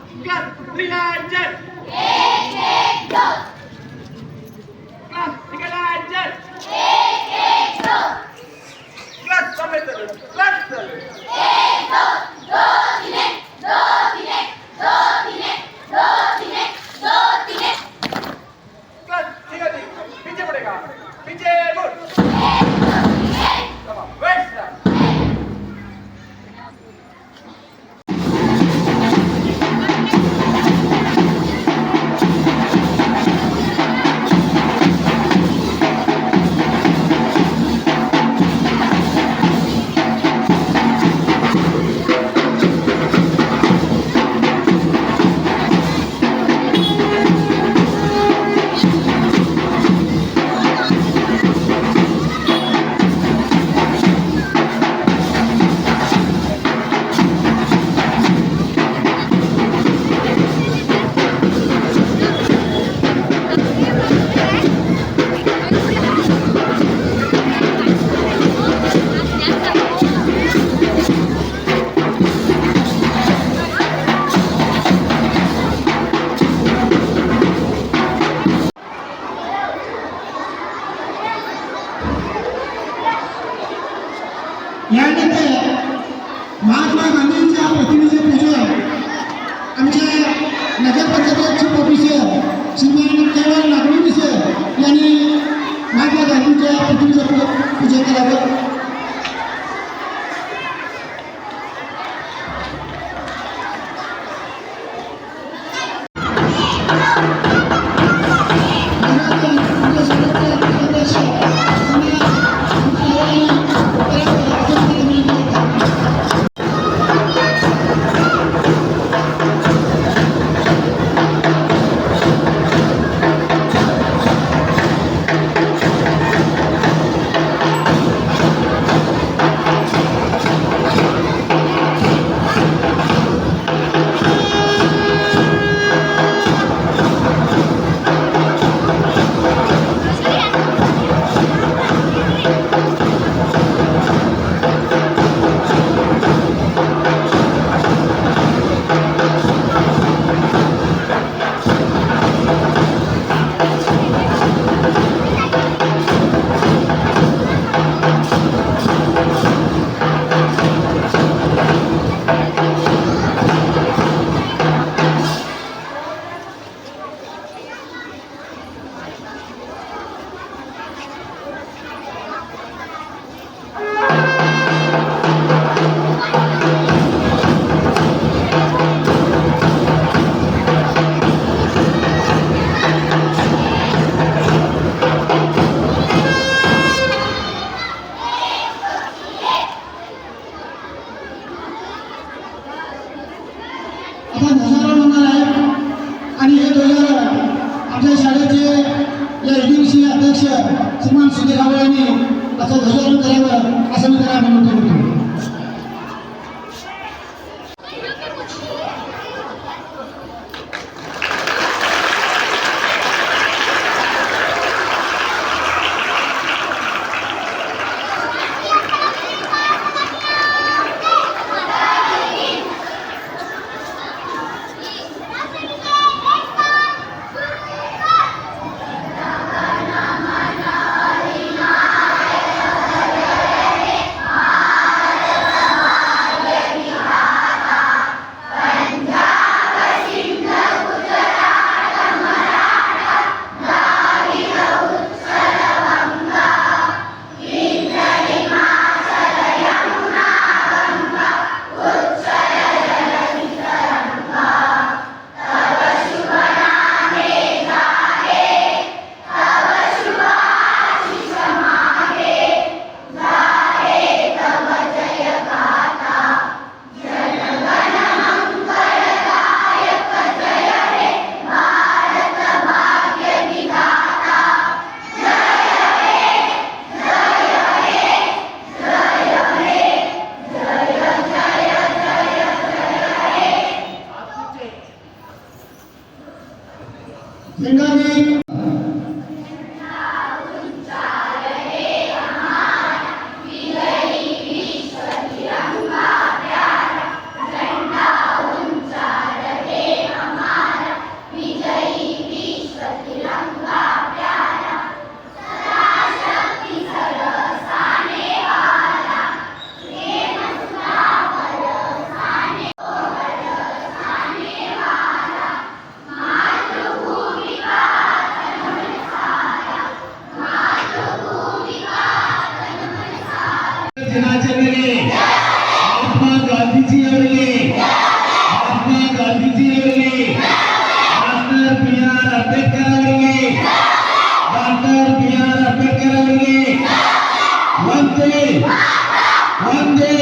Kelas belajar. Kelas belajar. Kelas sampai terus. Kelas terus. Kelas 3 पीछे पड़ेगा. पीछे मुड़. West. यानंतर महात्मा गांधींच्या प्रतिमेचे पूजन आमच्या नगरपंचायतचे ऑफिसर श्रीमान केवळ नागरिक सर यांनी महात्मा गांधींच्या प्रतिमेचे पूजन करावे. आता ध्वजारोहण होणार आहे आणि हे ध्वजारोहण आपल्या शाळेचे या एडीसी अध्यक्ष श्रीमान सुधीर रावळ यांनी असं ध्वजारोहण करावं असं मी त्यांना विनंती करतो. ಗಾಂಧೀಜಿಯವರಿಗೆ, ಮಹಾತ್ಮ ಗಾಂಧೀಜಿಯವರಿಗೆ, ಡಾಕ್ಟರ್ ಬಿ ಆರ್ ಅಂಬೇಡ್ಕರ್ ಅವರಿಗೆ, ಡಾಕ್ಟರ್ ಬಿ ಆರ್ ಅಂಬೇಡ್ಕರ್ ಅವರಿಗೆ ಒಂದೇ ಒಂದೇ.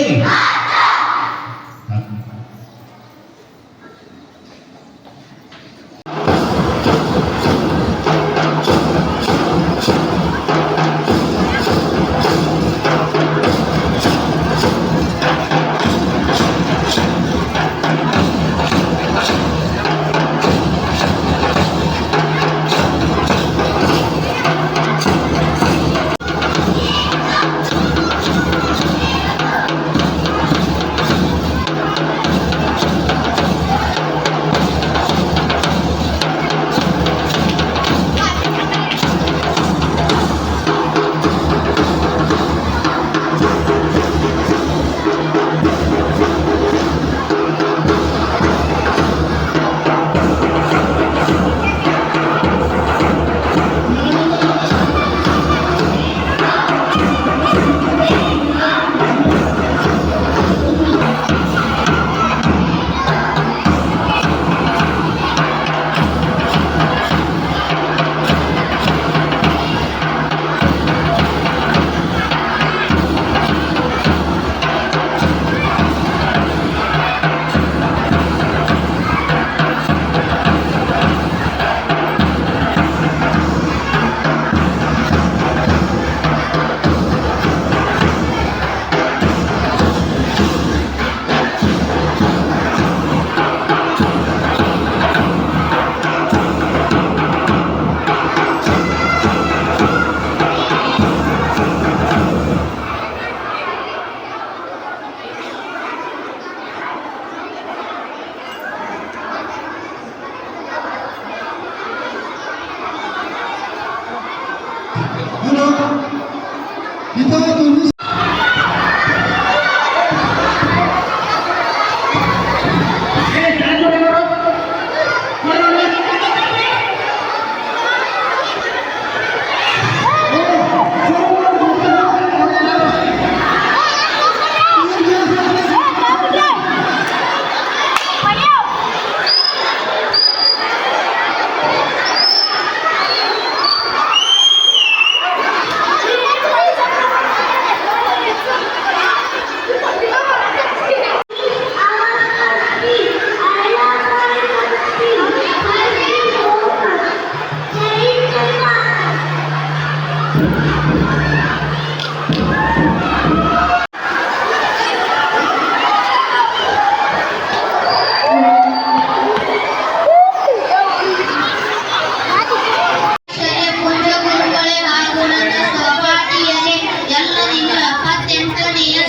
इथं तुम्ही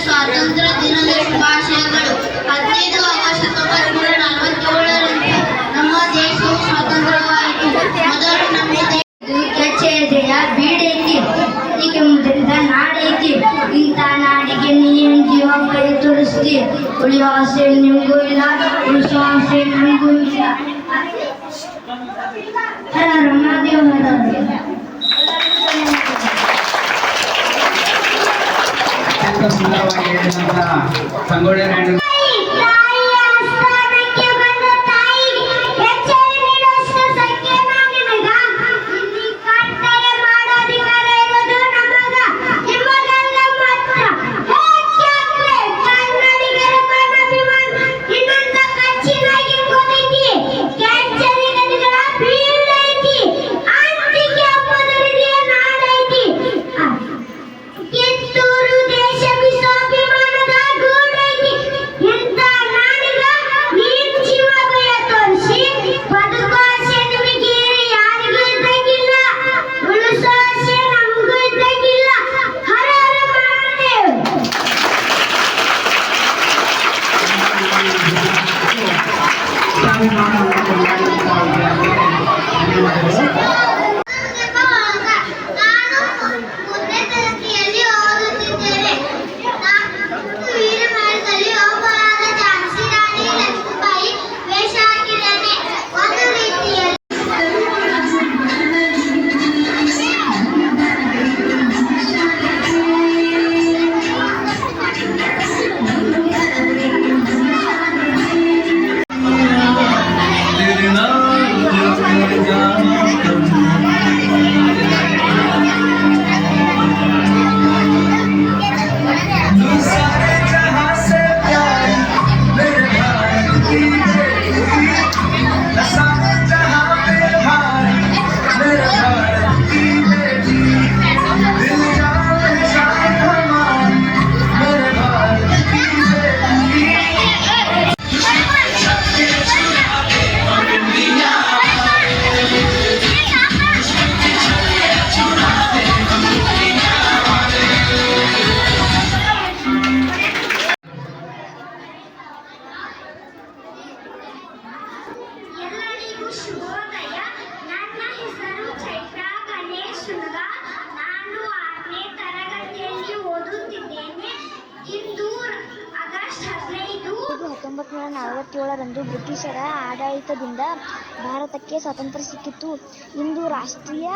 ಸ್ವಾತಂತ್ರ್ಯ ದಿನದ ಶುಭಾಶಯಗಳು. 15 ಆಗಸ್ಟ್ 1947ರಂದು ನಮ್ಮ ದೇಶವು ಸ್ವಾತಂತ್ರ್ಯವಾಯಿತು. ಮೊದಲು ನಮ್ಮ ಕೆಚ್ಚೆದೆಯ ಬೀಡೈತಿ, ಇದಕ್ಕೆ ಮುದ್ರಿದ ನಾಡೈತಿ. ಇಂಥ ನಾಡಿಗೆ ನೀನು ಜೀವ ಕೈ ತೋರಿಸ್ತಿ. ಉಳಿಯೋ ಆಸೆ ನಿಮಗೂ ಇಲ್ಲ, ಉಳಿಸೋ ಆಸೆ ನನಗೂ ಇಲ್ಲ. ಹರ ರಮಾದೇವ ಸುಂದರವಾಗಿ ಹೇಳಿದಂತಹ ಸಂಗೊಳ್ಳಿ ರಾಯಣ್ಣ ಶುಭೋದಯ. ನನ್ನ ಹೆಸರು ಚೈತ್ರ ಗಣೇಶ್ ಹುಡುಗ. ನಾನು 6ನೇ ತರಗತಿಯಲ್ಲಿ ಓದುತ್ತಿದ್ದೇನೆ. ಇಂದು ಆಗಸ್ಟ್ 15. 1947ರಂದು ಬ್ರಿಟಿಷರ ಆಡಳಿತದಿಂದ ಭಾರತಕ್ಕೆ ಸ್ವಾತಂತ್ರ್ಯ ಸಿಕ್ಕಿತು. ಇಂದು ರಾಷ್ಟ್ರೀಯ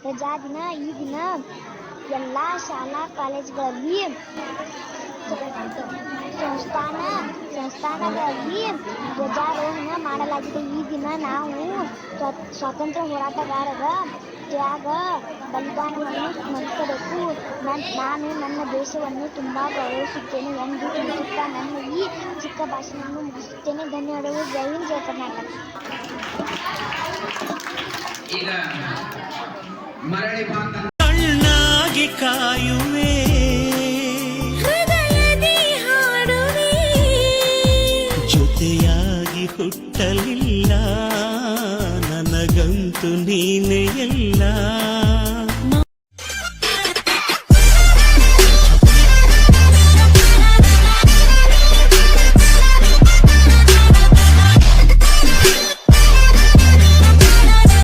ರಜಾದಿನ. ಈ ದಿನ ಎಲ್ಲ ಶಾಲಾ ಕಾಲೇಜುಗಳಲ್ಲಿ ಸಂಸ್ಥಾನಗಳಲ್ಲಿ ಧ್ವಜಾರೋಹಣ ಮಾಡಲಾಗಿದೆ. ಈ ದಿನ ನಾವು ಸ್ವಾತಂತ್ರ್ಯ ಹೋರಾಟಗಾರರ ತ್ಯಾಗ ಬಲಿದಾನವನ್ನು ಸ್ಮರಿಸಬೇಕು. ನಾನು ನನ್ನ ದೇಶವನ್ನು ತುಂಬ ಗೌರವಿಸುತ್ತೇನೆ ಎಂದು ತಿಳಿಸುತ್ತಾ ನನ್ನ ಈ ಚಿಕ್ಕ ಭಾಷಣವನ್ನು ಮುಗಿಸುತ್ತೇನೆ. ಧನ್ಯವಾದಗಳು. ಜೈ ಹಿಂದ್, ಜೈ ಕರ್ನಾಟಕ. ಈಗ ಮರಳಿ ಮಾತ ಕಣ್ಣಾಗಿ ಕಾಯುವೆ, ಹೃದಯದಿ ಹಾಡುವೆ, ಜೊತೆಯಾಗಿ ಹುಟ್ಟಲಿಲ್ಲ, ನನಗಂತೂ ನೀನೇ ಎಲ್ಲ.